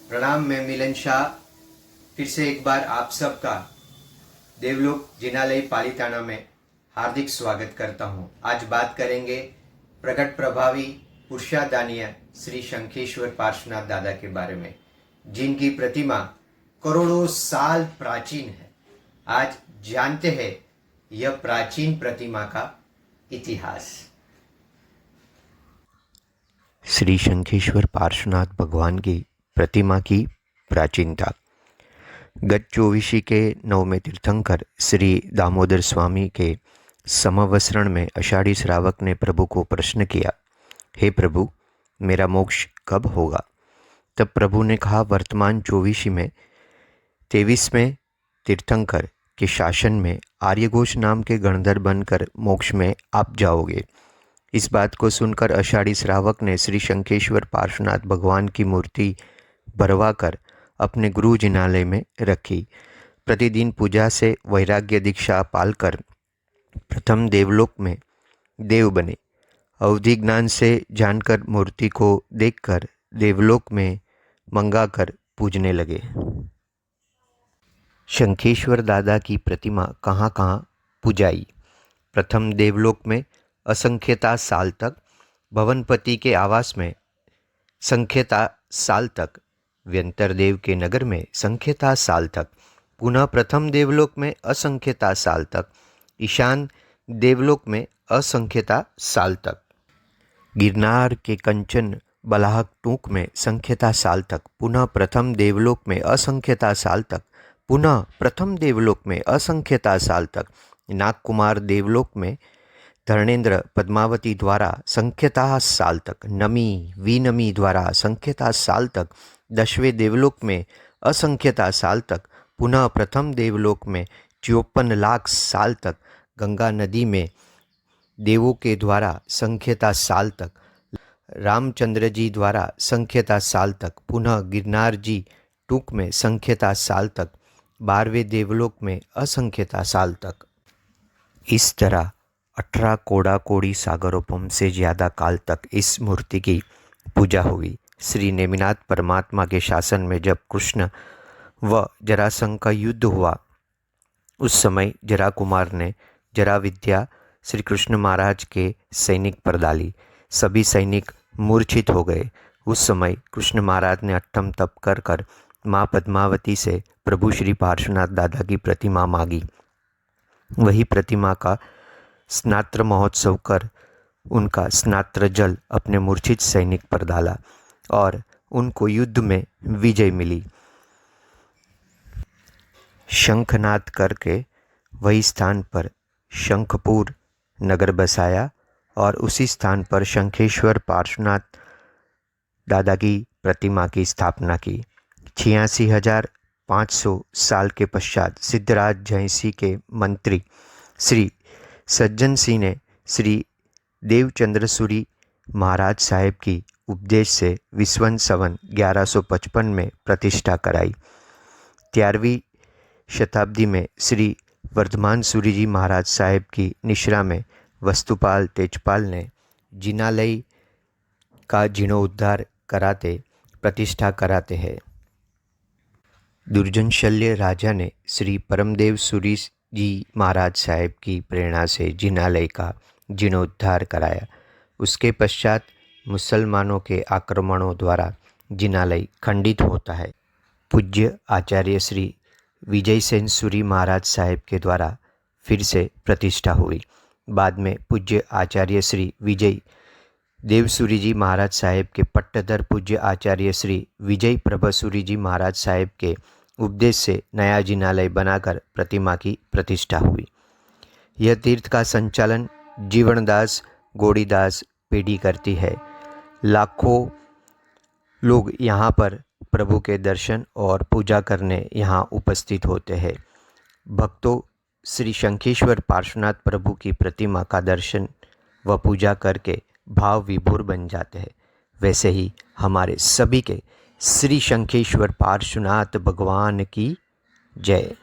प्रणाम, मैं मिलन शाह फिर से एक बार आप सबका देवलोक जिनालय पालिताना में हार्दिक स्वागत करता हूँ। आज बात करेंगे प्रकट प्रभावी पुरुषादानीय श्री शंखेश्वर पार्श्वनाथ दादा के बारे में, जिनकी प्रतिमा करोड़ों साल प्राचीन है। आज जानते हैं यह प्राचीन प्रतिमा का इतिहास। श्री शंखेश्वर पार्श्वनाथ भगवान की प्रतिमा की प्राचीनता। गत चौवीसी के नवमे तीर्थंकर श्री दामोदर स्वामी के समवसरण में आषाढ़ी श्रावक ने प्रभु को प्रश्न किया, हे प्रभु, मेरा मोक्ष कब होगा? तब प्रभु ने कहा, वर्तमान चौवीसी में 23वें तीर्थंकर के शासन में आर्यघोष नाम के गणधर बनकर मोक्ष में आप जाओगे। इस बात को सुनकर आषाढ़ी श्रावक ने श्री शंखेश्वर पार्श्वनाथ भगवान की मूर्ति भरवा कर अपने गुरु जिनालय में रखी। प्रतिदिन पूजा से वैराग्य दीक्षा पालकर प्रथम देवलोक में देव बने। अवधि ज्ञान से जानकर मूर्ति को देखकर देवलोक में मंगाकर पूजने लगे। शंखेश्वर दादा की प्रतिमा कहाँ कहाँ पूजाई? प्रथम देवलोक में असंख्यता साल तक, भवनपति के आवास में संख्यता साल तक, व्यंतरदेव के नगर में संख्यता साल तक, पुनः प्रथम देवलोक में असंख्यता साल तक, ईशान देवलोक में असंख्यता साल तक, गिरनार के कंचन बलाहक टूक में संख्यता साल तक, पुनः प्रथम देवलोक में असंख्यता साल तक, पुनः प्रथम देवलोक में असंख्यता साल तक, नागकुमार देवलोक में धर्णेन्द्र पद्मावती द्वारा संख्यता साल तक, नमी विनमी द्वारा संख्यता साल तक, 10वें देवलोक में असंख्यता साल तक, पुनः प्रथम देवलोक में 54 लाख साल तक, गंगा नदी में देवों के द्वारा संख्यता साल तक, रामचंद्र जी द्वारा संख्यता साल तक, पुनः गिरनार जी टूक में संख्यता साल तक, 12वें देवलोक में असंख्यता साल तक। इस तरह 18 कोड़ा कोड़ी सागरोपम से ज़्यादा काल तक इस मूर्ति की पूजा हुई। श्री नेमिनाथ परमात्मा के शासन में जब कृष्ण व जरासंध का युद्ध हुआ, उस समय जरा कुमार ने जरा विद्या श्री कृष्ण महाराज के सैनिक पर डाली। सभी सैनिक मूर्छित हो गए। उस समय कृष्ण महाराज ने अट्टम तप कर कर माँ पद्मावती से प्रभु श्री पार्श्वनाथ दादा की प्रतिमा मांगी। वही प्रतिमा का स्नात्र महोत्सव कर उनका स्नात्र जल अपने मूर्छित सैनिक पर डाला और उनको युद्ध में विजय मिली। शंखनाद करके वही स्थान पर शंखपुर नगर बसाया और उसी स्थान पर शंखेश्वर पार्श्वनाथ दादा की प्रतिमा की स्थापना की। 86,500 साल के पश्चात सिद्धराज जयसिंह के मंत्री श्री सज्जन सिंह ने श्री देवचंद्र सूरी महाराज साहेब की उपदेश से विस्वन संवत 1155 में प्रतिष्ठा कराई। 13वीं शताब्दी में श्री वर्धमान सूरी जी महाराज साहेब की निश्रा में वस्तुपाल तेजपाल ने जिनालय का जीर्णोद्धार कराते प्रतिष्ठा कराते हैं। दुर्जन शल्य राजा ने श्री परमदेव सूरी जी महाराज साहेब की प्रेरणा से जिनालय का जीर्णोद्धार कराया। उसके पश्चात मुसलमानों के आक्रमणों द्वारा जिनालय खंडित होता है। पूज्य आचार्य श्री विजय सेन सूरी महाराज साहेब के द्वारा फिर से प्रतिष्ठा हुई। बाद में पूज्य आचार्य श्री विजय देवसूरी जी महाराज साहेब के पट्टधर पूज्य आचार्य श्री विजय प्रभसूरी जी महाराज साहेब के उपदेश से नया जिनालय बनाकर प्रतिमा की प्रतिष्ठा हुई। यह तीर्थ का संचालन जीवनदास गौड़ीदास पेढ़ी करती है। लाखों लोग यहाँ पर प्रभु के दर्शन और पूजा करने यहाँ उपस्थित होते हैं। भक्तों श्री शंखेश्वर पार्श्वनाथ प्रभु की प्रतिमा का दर्शन व पूजा करके भाव विभोर बन जाते हैं। वैसे ही हमारे सभी के श्री शंखेश्वर पार्श्वनाथ भगवान की जय।